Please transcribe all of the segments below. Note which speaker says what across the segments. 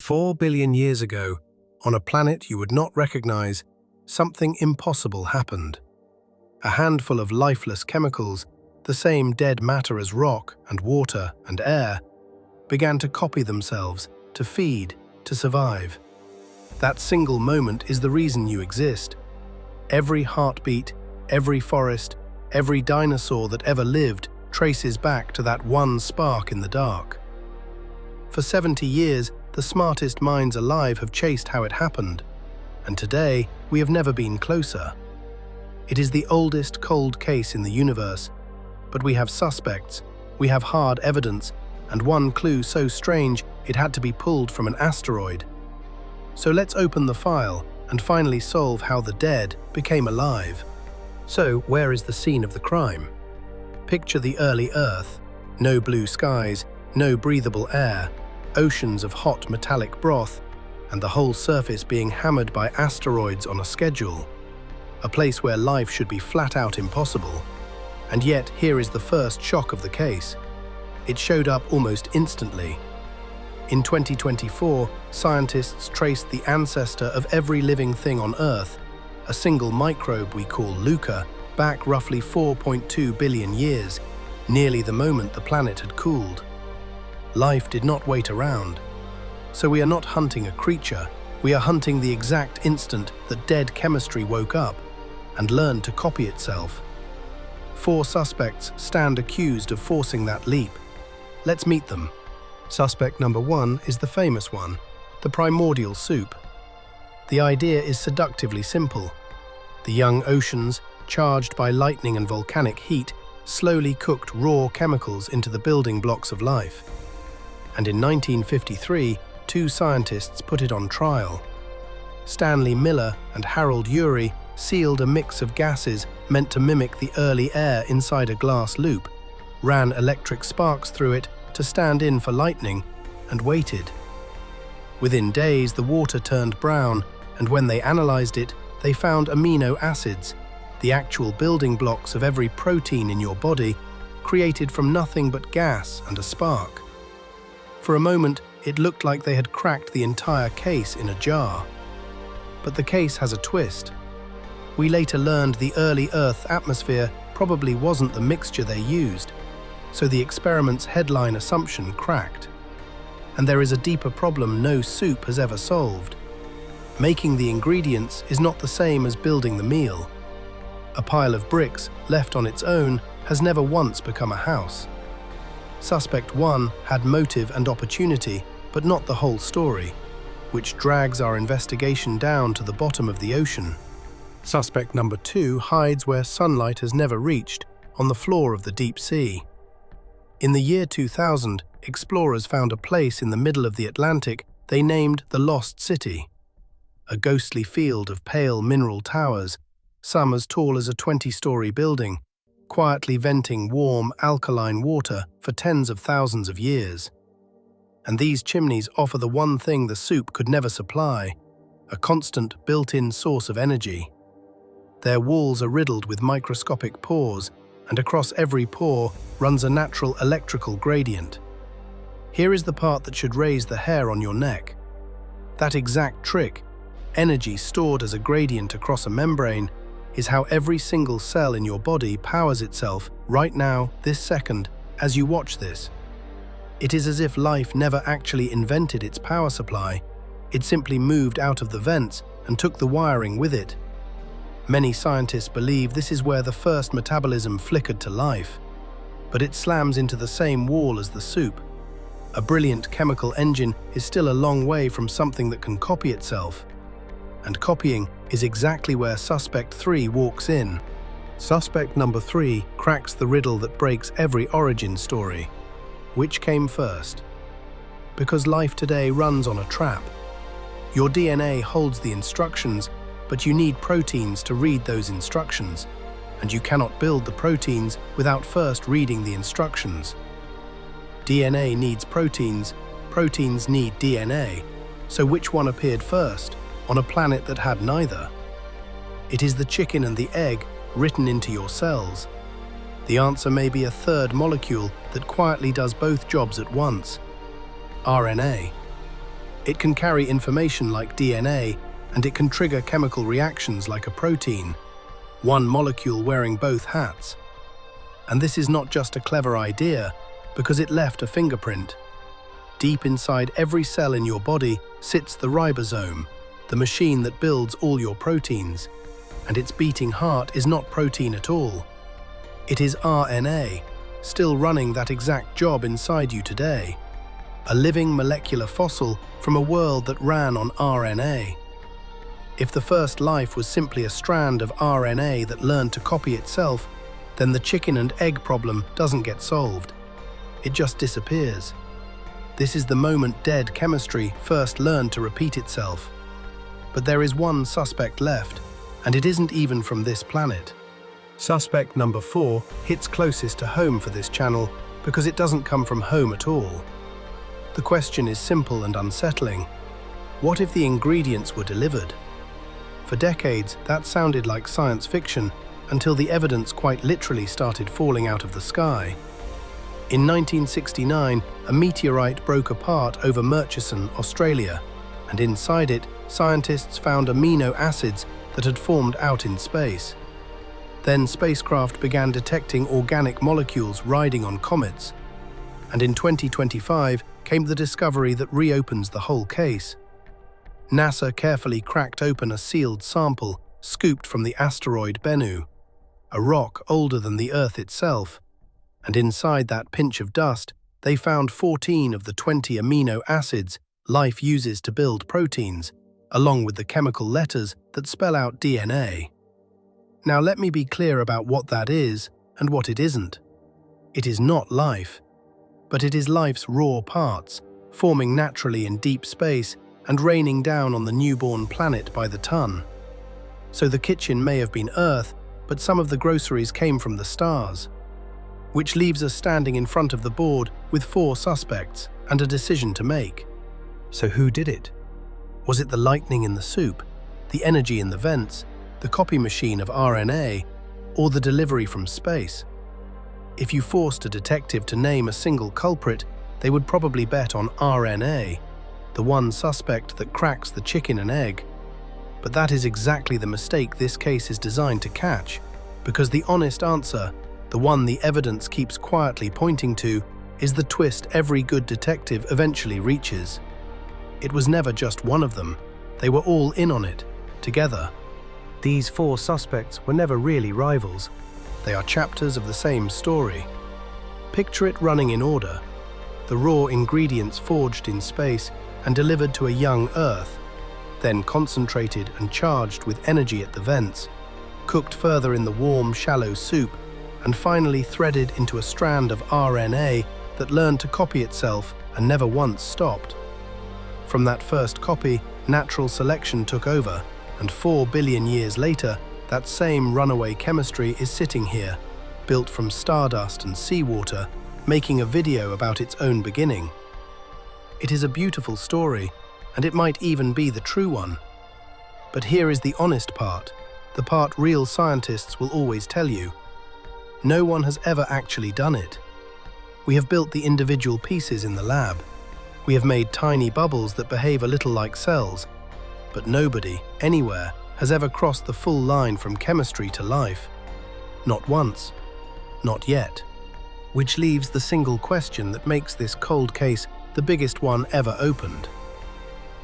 Speaker 1: 4 billion years ago, on a planet you would not recognize, something impossible happened. A handful of lifeless chemicals, the same dead matter as rock and water and air, began to copy themselves, to feed, to survive. That single moment is the reason you exist. Every heartbeat, every forest, every dinosaur that ever lived traces back to that one spark in the dark. For 70 years, the smartest minds alive have chased how it happened, and today we have never been closer. It is the oldest cold case in the universe, but we have suspects, we have hard evidence, and one clue so strange it had to be pulled from an asteroid. So let's open the file and finally solve how the dead became alive. So, where is the scene of the crime? Picture the early Earth. No blue skies, no breathable air, oceans of hot metallic broth, and the whole surface being hammered by asteroids on a schedule. A place where life should be flat out impossible. And yet, here is the first shock of the case. It showed up almost instantly. In 2024, scientists traced the ancestor of every living thing on Earth, a single microbe we call LUCA, back roughly 4.2 billion years, nearly the moment the planet had cooled. Life did not wait around. So we are not hunting a creature, we are hunting the exact instant that dead chemistry woke up and learned to copy itself. 4 suspects stand accused of forcing that leap. Let's meet them. Suspect number 1 is the famous one, the primordial soup. The idea is seductively simple. The young oceans, charged by lightning and volcanic heat, slowly cooked raw chemicals into the building blocks of life. And in 1953, 2 scientists put it on trial. Stanley Miller and Harold Urey sealed a mix of gases meant to mimic the early air inside a glass loop, ran electric sparks through it to stand in for lightning, and waited. Within days, the water turned brown, and when they analyzed it, they found amino acids, the actual building blocks of every protein in your body, created from nothing but gas and a spark. For a moment, it looked like they had cracked the entire case in a jar. But the case has a twist. We later learned the early Earth atmosphere probably wasn't the mixture they used, so the experiment's headline assumption cracked. And there is a deeper problem no soup has ever solved. Making the ingredients is not the same as building the meal. A pile of bricks, left on its own, has never once become a house. Suspect 1 had motive and opportunity, but not the whole story, which drags our investigation down to the bottom of the ocean. Suspect number 2 hides where sunlight has never reached, on the floor of the deep sea. In the year 2000, explorers found a place in the middle of the Atlantic they named the Lost City. A ghostly field of pale mineral towers, some as tall as a 20-story building, quietly venting warm, alkaline water for tens of thousands of years. And these chimneys offer the one thing the soup could never supply, a constant built-in source of energy. Their walls are riddled with microscopic pores, and across every pore runs a natural electrical gradient. Here is the part that should raise the hair on your neck. That exact trick, energy stored as a gradient across a membrane, is how every single cell in your body powers itself right now, this second, as you watch this. It is as if life never actually invented its power supply, it simply moved out of the vents and took the wiring with it. Many scientists believe this is where the first metabolism flickered to life, but it slams into the same wall as the soup. A brilliant chemical engine is still a long way from something that can copy itself. And copying is exactly where Suspect 3 walks in. Suspect number 3 cracks the riddle that breaks every origin story. Which came first? Because life today runs on a trap. Your DNA holds the instructions, but you need proteins to read those instructions, and you cannot build the proteins without first reading the instructions. DNA needs proteins, proteins need DNA, so which one appeared first, on a planet that had neither? It is the chicken and the egg written into your cells. The answer may be a third molecule that quietly does both jobs at once. RNA. It can carry information like DNA, and it can trigger chemical reactions like a protein, one molecule wearing both hats. And this is not just a clever idea, because it left a fingerprint. Deep inside every cell in your body sits the ribosome, the machine that builds all your proteins. And its beating heart is not protein at all. It is RNA, still running that exact job inside you today. A living molecular fossil from a world that ran on RNA. If the first life was simply a strand of RNA that learned to copy itself, then the chicken and egg problem doesn't get solved. It just disappears. This is the moment dead chemistry first learned to repeat itself. But there is one suspect left, and it isn't even from this planet. Suspect number 4 hits closest to home for this channel because it doesn't come from home at all. The question is simple and unsettling. What if the ingredients were delivered? For decades, that sounded like science fiction until the evidence quite literally started falling out of the sky. In 1969, a meteorite broke apart over Murchison, Australia, and inside it, scientists found amino acids that had formed out in space. Then spacecraft began detecting organic molecules riding on comets. And in 2025 came the discovery that reopens the whole case. NASA carefully cracked open a sealed sample scooped from the asteroid Bennu, a rock older than the Earth itself. And inside that pinch of dust, they found 14 of the 20 amino acids life uses to build proteins, along with the chemical letters that spell out DNA. Now let me be clear about what that is and what it isn't. It is not life, but it is life's raw parts, forming naturally in deep space and raining down on the newborn planet by the ton. So the kitchen may have been Earth, but some of the groceries came from the stars. Which leaves us standing in front of the board with 4 suspects and a decision to make. So who did it? Was it the lightning in the soup, the energy in the vents, the copy machine of RNA, or the delivery from space? If you forced a detective to name a single culprit, they would probably bet on RNA, the one suspect that cracks the chicken and egg. But that is exactly the mistake this case is designed to catch, because the honest answer, the one the evidence keeps quietly pointing to, is the twist every good detective eventually reaches. It was never just one of them. They were all in on it, together. These 4 suspects were never really rivals. They are chapters of the same story. Picture it running in order. The raw ingredients forged in space and delivered to a young Earth, then concentrated and charged with energy at the vents, cooked further in the warm, shallow soup, and finally threaded into a strand of RNA that learned to copy itself and never once stopped. From that first copy, natural selection took over, and 4 billion years later, that same runaway chemistry is sitting here, built from stardust and seawater, making a video about its own beginning. It is a beautiful story, and it might even be the true one. But here is the honest part, the part real scientists will always tell you. No one has ever actually done it. We have built the individual pieces in the lab. We have made tiny bubbles that behave a little like cells, but nobody, anywhere, has ever crossed the full line from chemistry to life. Not once. Not yet. Which leaves the single question that makes this cold case the biggest one ever opened.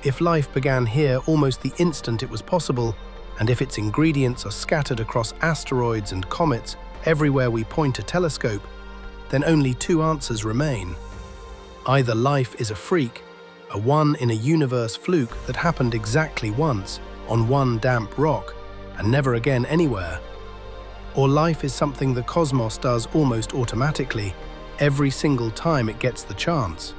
Speaker 1: If life began here almost the instant it was possible, and if its ingredients are scattered across asteroids and comets everywhere we point a telescope, then only 2 answers remain. Either life is a freak, a one-in-a-universe fluke that happened exactly once, on one damp rock, and never again anywhere. Or life is something the cosmos does almost automatically, every single time it gets the chance.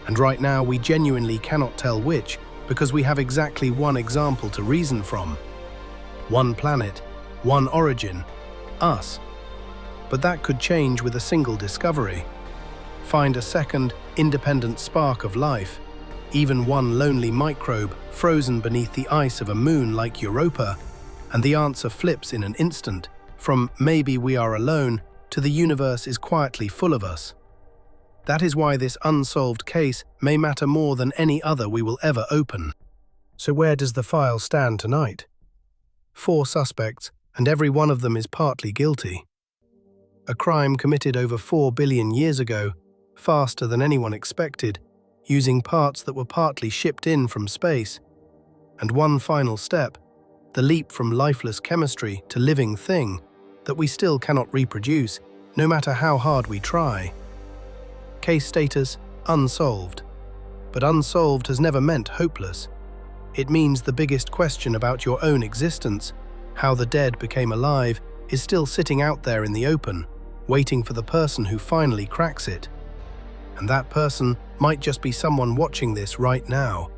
Speaker 1: And right now we genuinely cannot tell which, because we have exactly one example to reason from. One planet, one origin, us. But that could change with a single discovery. Find a second, independent spark of life, even one lonely microbe frozen beneath the ice of a moon like Europa, and the answer flips in an instant, from maybe we are alone to the universe is quietly full of us. That is why this unsolved case may matter more than any other we will ever open. So where does the file stand tonight? 4 suspects, and every one of them is partly guilty. A crime committed over 4 billion years ago, faster than anyone expected, using parts that were partly shipped in from space. And one final step, the leap from lifeless chemistry to living thing that we still cannot reproduce, no matter how hard we try. Case status: unsolved. But unsolved has never meant hopeless. It means the biggest question about your own existence, how the dead became alive, is still sitting out there in the open, waiting for the person who finally cracks it. And that person might just be someone watching this right now.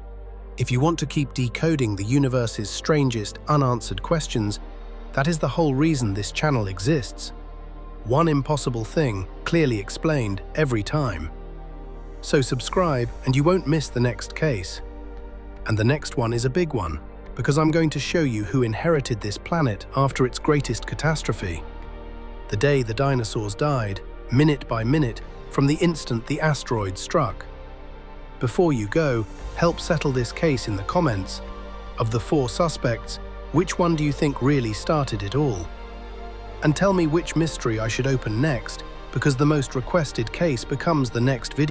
Speaker 1: If you want to keep decoding the universe's strangest unanswered questions, that is the whole reason this channel exists. One impossible thing, clearly explained every time. So subscribe and you won't miss the next case. And the next one is a big one, because I'm going to show you who inherited this planet after its greatest catastrophe. The day the dinosaurs died, minute by minute, from the instant the asteroid struck. Before you go, help settle this case in the comments. Of the 4 suspects, which one do you think really started it all? And tell me which mystery I should open next, because the most requested case becomes the next video.